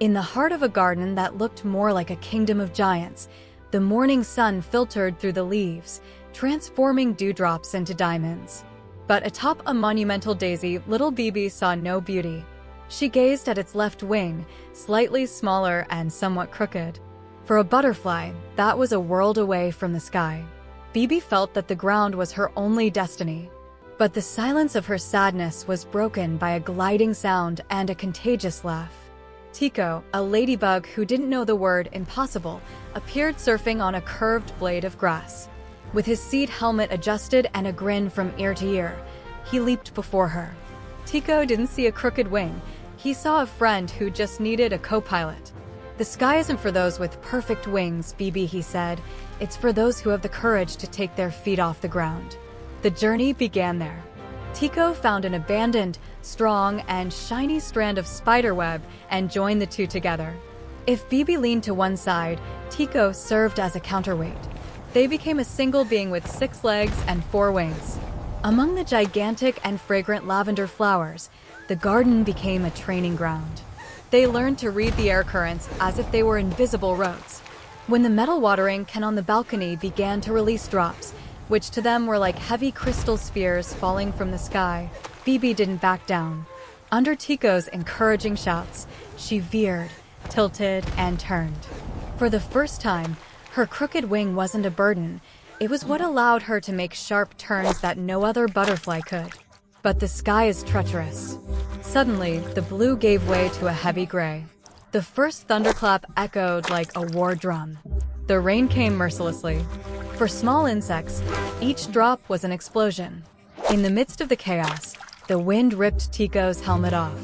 In the heart of a garden that looked more like a kingdom of giants, the morning sun filtered through the leaves, transforming dewdrops into diamonds. But atop a monumental daisy, little Bibi saw no beauty. She gazed at its left wing, slightly smaller and somewhat crooked. For a butterfly, that was a world away from the sky. Bibi felt that the ground was her only destiny. But the silence of her sadness was broken by a gliding sound and a contagious laugh. Tico, a ladybug who didn't know the word impossible, appeared surfing on a curved blade of grass. With his seed helmet adjusted and a grin from ear to ear, he leaped before her. Tico didn't see a crooked wing. He saw a friend who just needed a co-pilot. "The sky isn't for those with perfect wings, Bibi," he said. "It's for those who have the courage to take their feet off the ground." The journey began there. Tico found an abandoned, strong, and shiny strand of spiderweb and joined the two together. If Bibi leaned to one side, Tico served as a counterweight. They became a single being with 6 legs and 4 wings. Among the gigantic and fragrant lavender flowers, the garden became a training ground. They learned to read the air currents as if they were invisible roads. When the metal watering can on the balcony began to release drops, which to them were like heavy crystal spheres falling from the sky, Bibi didn't back down. Under Tico's encouraging shouts, she veered, tilted, and turned. For the first time, her crooked wing wasn't a burden. It was what allowed her to make sharp turns that no other butterfly could. But the sky is treacherous. Suddenly, the blue gave way to a heavy gray. The first thunderclap echoed like a war drum. The rain came mercilessly. For small insects, each drop was an explosion. In the midst of the chaos, the wind ripped Tico's helmet off.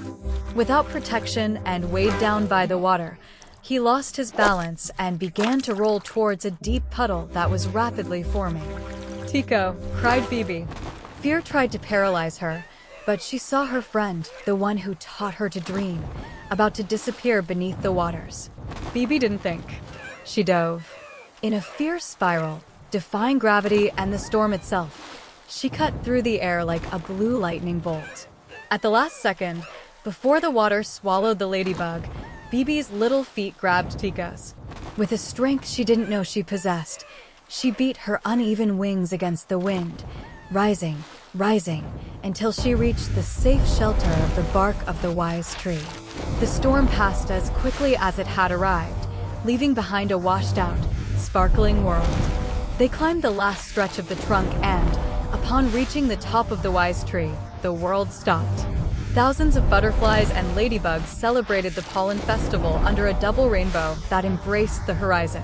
Without protection and weighed down by the water, he lost his balance and began to roll towards a deep puddle that was rapidly forming. "Tico!" cried Bibi. Fear tried to paralyze her, but she saw her friend, the one who taught her to dream, about to disappear beneath the waters. Bibi didn't think. She dove. In a fierce spiral, defying gravity and the storm itself, she cut through the air like a blue lightning bolt. At the last second, before the water swallowed the ladybug, Bibi's little feet grabbed Tico's. With a strength she didn't know she possessed, she beat her uneven wings against the wind, rising, until she reached the safe shelter of the bark of the wise tree. The storm passed as quickly as it had arrived, leaving behind a washed-out, sparkling world. They climbed the last stretch of the trunk and, upon reaching the top of the wise tree, the world stopped. Thousands of butterflies and ladybugs celebrated the pollen festival under a double rainbow that embraced the horizon.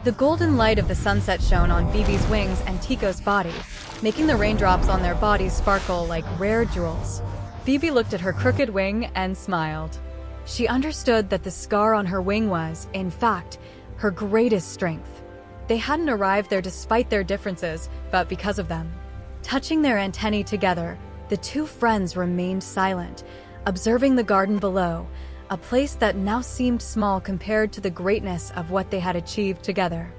The golden light of the sunset shone on Bibi's wings and Tico's body, making the raindrops on their bodies sparkle like rare jewels. Bibi looked at her crooked wing and smiled. She understood that the scar on her wing was, in fact, her greatest strength. They hadn't arrived there despite their differences, but because of them. Touching their antennae together, the two friends remained silent, observing the garden below, a place that now seemed small compared to the greatness of what they had achieved together.